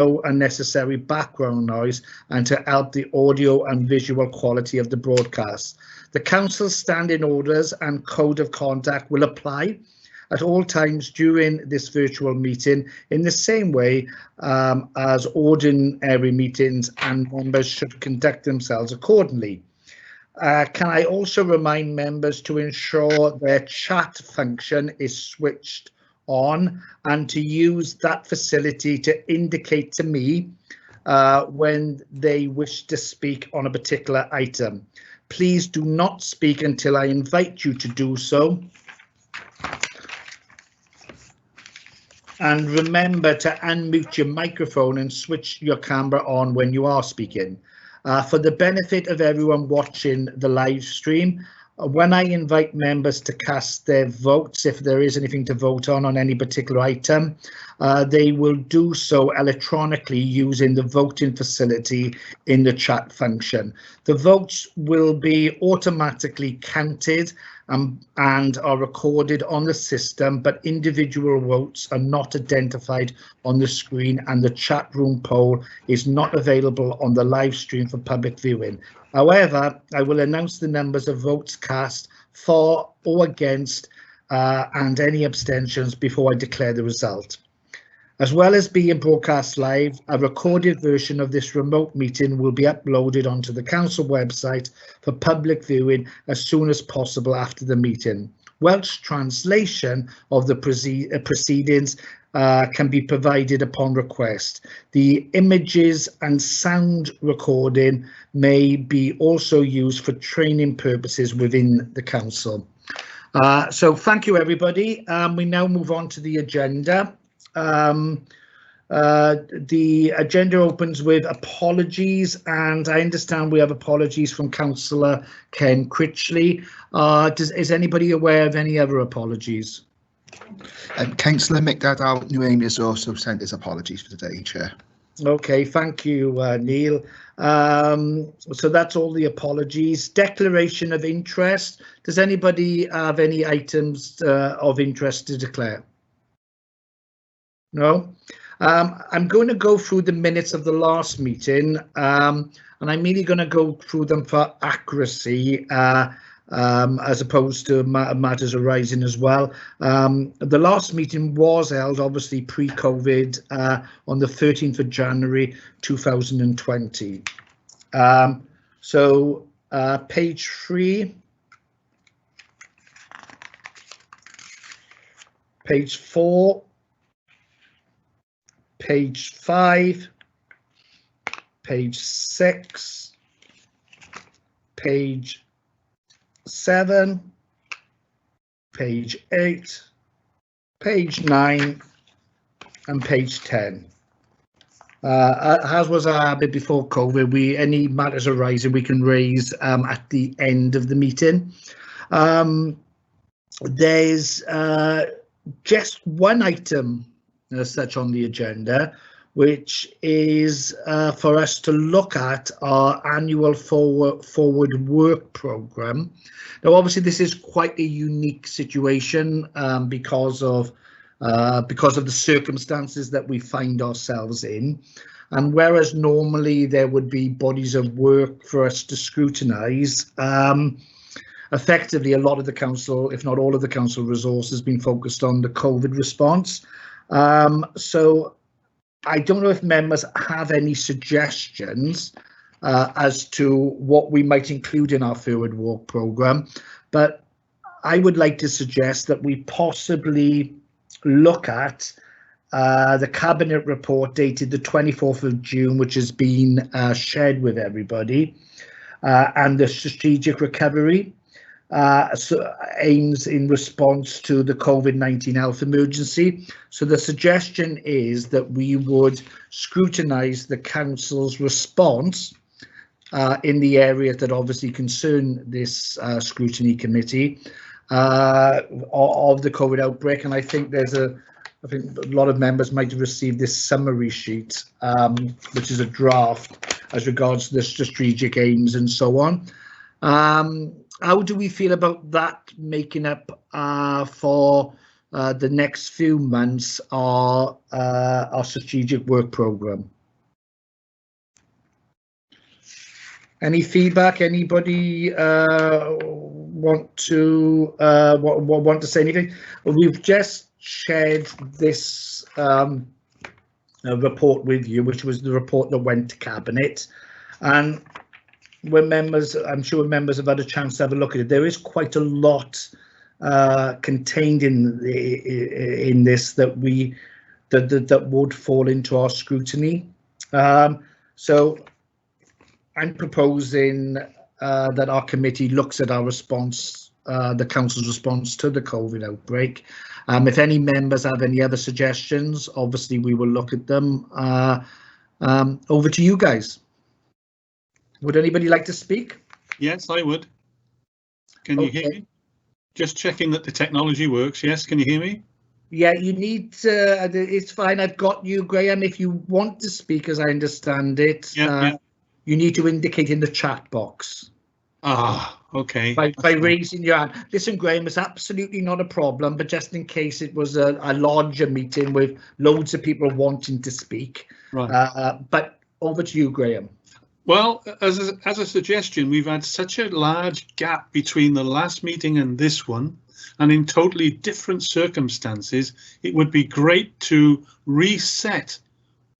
no unnecessary background noise and to help the audio and visual quality of the broadcast. The Council's standing orders and code of conduct will apply at all times during this virtual meeting in the same way as ordinary meetings, and members should conduct themselves accordingly. Can I also remind members to ensure their chat function is switched on and to use that facility to indicate to me when they wish to speak on a particular item. Please do not speak until I invite you to do so. And remember to unmute your microphone and switch your camera on when you are speaking. For the benefit of everyone watching the live stream, when I invite members to cast their votes, if there is anything to vote on any particular item, they will do so electronically using the voting facility in the chat function. The votes will be automatically counted and are recorded on the system, but individual votes are not identified on the screen, and the chat room poll is not available on the live stream for public viewing. However, I will announce the numbers of votes cast for or against and any abstentions before I declare the result. As well as being broadcast live, a recorded version of this remote meeting will be uploaded onto the council website for public viewing as soon as possible after the meeting. Welsh translation of the proceedings can be provided upon request. The images and sound recording may be also used for training purposes within the council. So thank you, everybody. We now move on to the agenda. The agenda opens with apologies, and I understand we have apologies from Councillor Ken Critchley. Is anybody aware of any other apologies? Councillor McDowell New Amy has also sent his apologies for today, Chair. Okay, thank you, Neil. So that's all the apologies. Declaration of interest. Does anybody have any items of interest to declare? No. I'm going to go through the minutes of the last meeting, and I'm really going to go through them for accuracy as opposed to matters arising as well. The last meeting was held, obviously pre-COVID, on the 13th of January 2020. So page 3, page 4, page 5, page 6, page 7, page 8, page 9, and page 10. As was our habit before COVID, any matters arising we can raise at the end of the meeting. There's just one item as such on the agenda, which is for us to look at our annual forward work programme. Now, obviously, this is quite a unique situation because of the circumstances that we find ourselves in. And whereas normally there would be bodies of work for us to scrutinise, effectively a lot of the council, if not all of the council resource, has been focused on the COVID response. So I don't know if members have any suggestions as to what we might include in our forward work programme, but I would like to suggest that we possibly look at the cabinet report dated the 24th of June, which has been shared with everybody, and the strategic recovery aims in response to the COVID-19 health emergency. So the suggestion is that we would scrutinise the council's response in the areas that obviously concern this scrutiny committee of the COVID outbreak. And I think I think a lot of members might have received this summary sheet, which is a draft as regards to the strategic aims and so on. How do we feel about that making up for the next few months are our strategic work programme. Any feedback? Anybody want to say anything? We've just shared this report with you, which was the report that went to Cabinet, and when members, I'm sure members have had a chance to have a look at it. There is quite a lot contained in this that would fall into our scrutiny. So I'm proposing that our committee looks at our response, the council's response to the COVID outbreak. If any members have any other suggestions, obviously we will look at them. Over to you guys. Would anybody like to speak? Yes, I would. Can you hear me? Just checking that the technology works. Yes, can you hear me? Yeah, you need to, it's fine. I've got you, Graham. If you want to speak, as I understand it, you need to indicate in the chat box. Ah, okay. By raising your hand. Listen, Graham, it's absolutely not a problem, but just in case it was a larger meeting with loads of people wanting to speak. Right. But over to you, Graham. Well, as a suggestion, we've had such a large gap between the last meeting and this one, and in totally different circumstances, it would be great to reset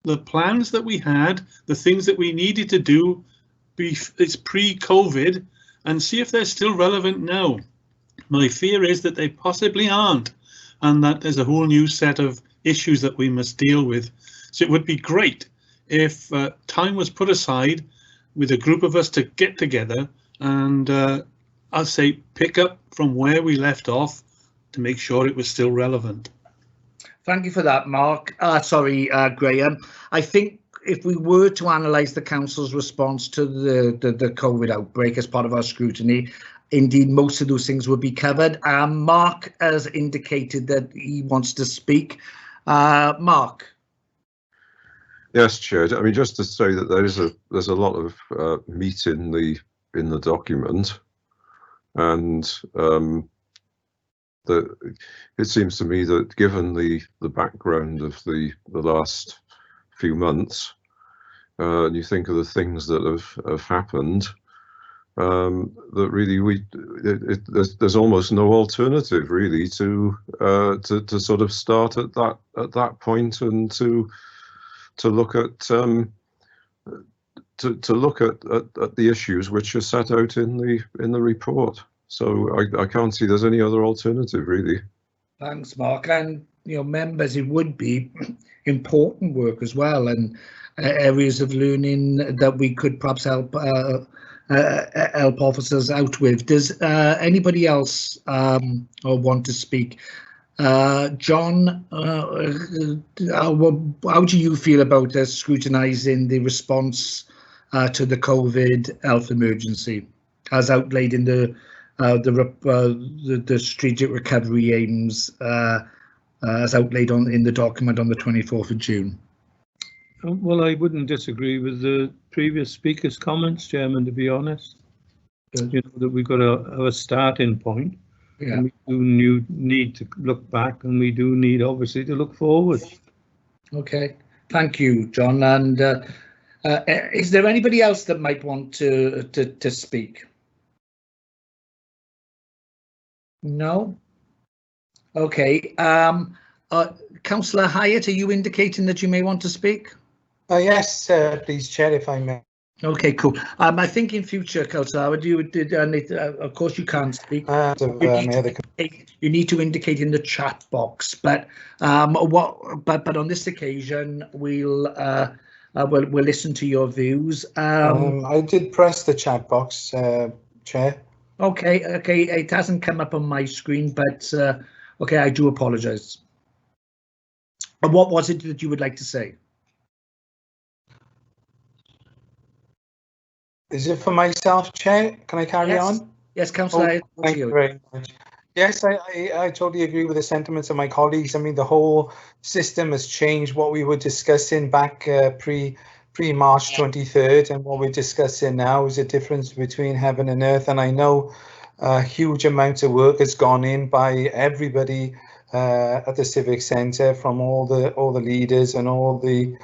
the plans that we had, the things that we needed to do it's pre-COVID, and see if they're still relevant now. My fear is that they possibly aren't, and that there's a whole new set of issues that we must deal with. So it would be great if time was put aside with a group of us to get together and I'll say pick up from where we left off to make sure it was still relevant. Thank you for that, Mark. Graham. I think if we were to analyse the council's response to the COVID outbreak as part of our scrutiny, indeed most of those things would be covered. Mark has indicated that he wants to speak. Mark. Yes, Chair. I mean, just to say that there's a lot of meat in the document, and it seems to me that given the background of the last few months, and you think of the things that have happened, that really there's almost no alternative really to sort of start at that point and to look at the issues which are set out in the report. So I can't see there's any other alternative really. Thanks, Mark. And members, it would be important work as well, and areas of learning that we could perhaps help officers out with. Does anybody else want to speak? John, how do you feel about us scrutinising the response to the COVID health emergency, as outlaid in the strategic recovery aims, as outlaid in the document on the 24th of June? Well, I wouldn't disagree with the previous speaker's comments, Chairman, to be honest. That we've got a starting point. Yeah. And we do need to look back, and we do need, obviously, to look forward. Okay, thank you, John. And is there anybody else that might want to speak? No. Okay. Councillor Hyatt, are you indicating that you may want to speak? Yes, please, Chair, if I may. Okay, cool. I think in future, Councillor, of course you can't speak. You need to indicate in the chat box, but on this occasion we'll listen to your views. I did press the chat box, Chair. Okay, it hasn't come up on my screen, but okay, I do apologise. And what was it that you would like to say? Is it for myself, Chair? Can I carry on? Yes, Councillor. Thank you very much. Yes, I totally agree with the sentiments of my colleagues. I mean, the whole system has changed. What we were discussing back pre-March 23rd and what we're discussing now is a difference between heaven and earth. And I know a huge amount of work has gone in by everybody at the Civic Centre from all the leaders and all the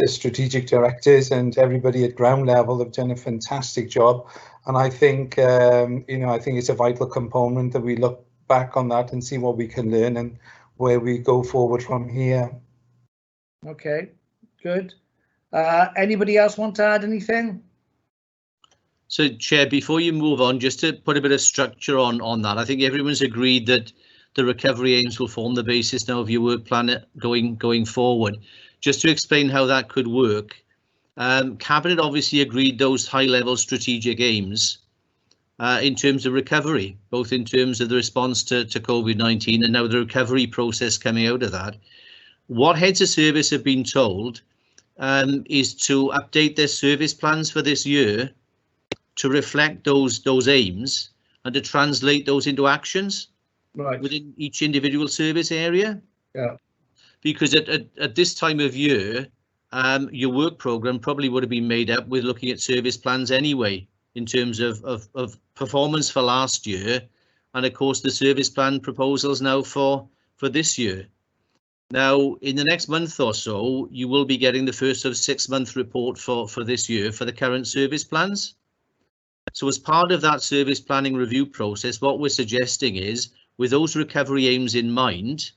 strategic directors and everybody at ground level have done a fantastic job. And I think, I think it's a vital component that we look back on that and see what we can learn and where we go forward from here. Okay, good. Anybody else want to add anything? So, Chair, before you move on, just to put a bit of structure on that, I think everyone's agreed that the recovery aims will form the basis now of your work plan going forward. Just to explain how that could work, Cabinet obviously agreed those high-level strategic aims in terms of recovery, both in terms of the response to COVID-19 and now the recovery process coming out of that. What heads of service have been told is to update their service plans for this year to reflect those aims and to translate those into actions within each individual service area. Yeah. Because at this time of year, your work programme probably would have been made up with looking at service plans anyway, in terms of performance for last year, and of course the service plan proposals now for this year. Now, in the next month or so, you will be getting the first of 6-month report for this year for the current service plans. So as part of that service planning review process, what we're suggesting is, with those recovery aims in mind,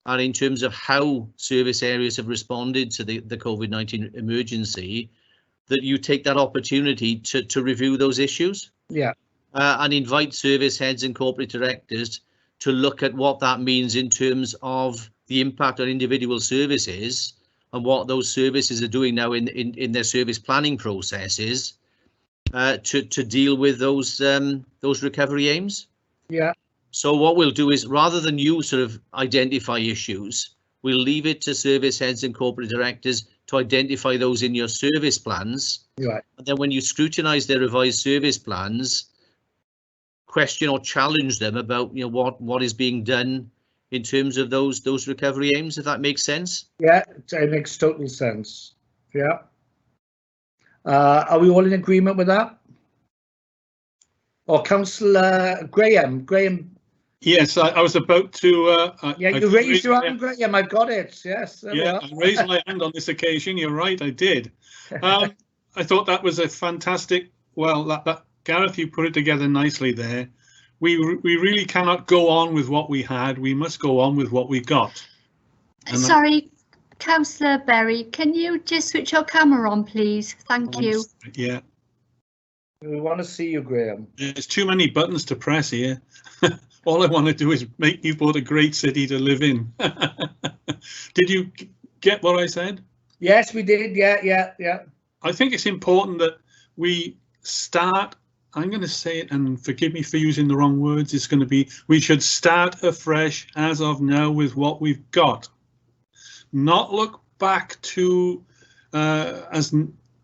and in terms of how service areas have responded to the COVID-19 emergency, that you take that opportunity to review those issues. Yeah. And invite service heads and corporate directors to look at what that means in terms of the impact on individual services and what those services are doing now in their service planning processes to deal with those recovery aims. Yeah. So what we'll do is, rather than you sort of identify issues, we'll leave it to service heads and corporate directors to identify those in your service plans. Right. And then when you scrutinise their revised service plans, question or challenge them about what is being done in terms of those recovery aims, if that makes sense. Yeah, it makes total sense. Yeah. Are we all in agreement with that? Or Councillor Graham? Yes, I was about to. Yeah, you raised your hand, Graham. I've got it. Yes. Yeah, I raised my hand on this occasion. You're right, I did. I thought that was a fantastic. Well, that Gareth, you put it together nicely there. We really cannot go on with what we had. We must go on with what we got. Sorry, Councillor Berry, can you just switch your camera on, please? Thank you. Yeah. We want to see you, Graham. There's too many buttons to press here. All I want to do is make Newport a great city to live in. Did you get what I said? Yes, we did. Yeah. I think it's important that we start. I'm going to say it, and forgive me for using the wrong words. It's going to be, we should start afresh as of now with what we've got. Not look back to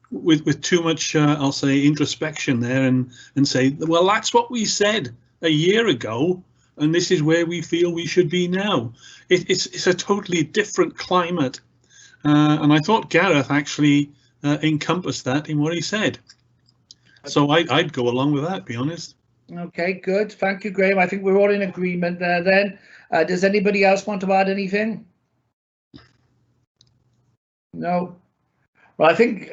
with too much, I'll say, introspection there and say, well, that's what we said a year ago, and this is where we feel we should be now. It's a totally different climate, and I thought Gareth actually encompassed that in what he said. So I'd go along with that, to be honest. Okay, good. Thank you, Graham. I think we're all in agreement there then. Does anybody else want to add anything? No. Well, I think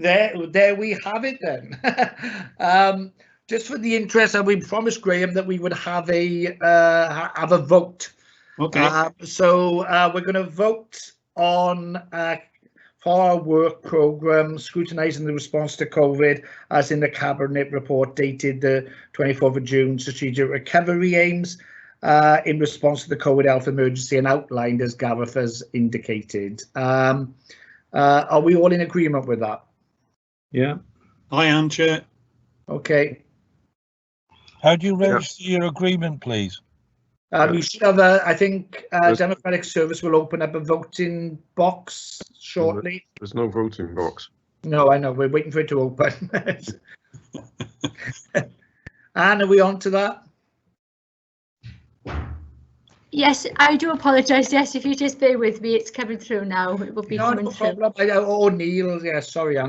there we have it then. Just for the interest, and we promised Graham that we would have a vote. Okay. So we're going to vote on for our work programme, scrutinising the response to COVID, as in the Cabinet report dated the 24th of June, strategic recovery aims in response to the COVID health emergency and outlined as Gareth has indicated. Are we all in agreement with that? Yeah. I am, Chair. Okay. How do you register your agreement, please? We should have I think Democratic Service will open up a voting box shortly. There's no voting box. No, I know. We're waiting for it to open. Anne, are we on to that? Yes, I do apologise. Yes, if you just bear with me, it's coming through now. It will be coming through. No problem. Oh, Neil. Yeah, sorry, Anne.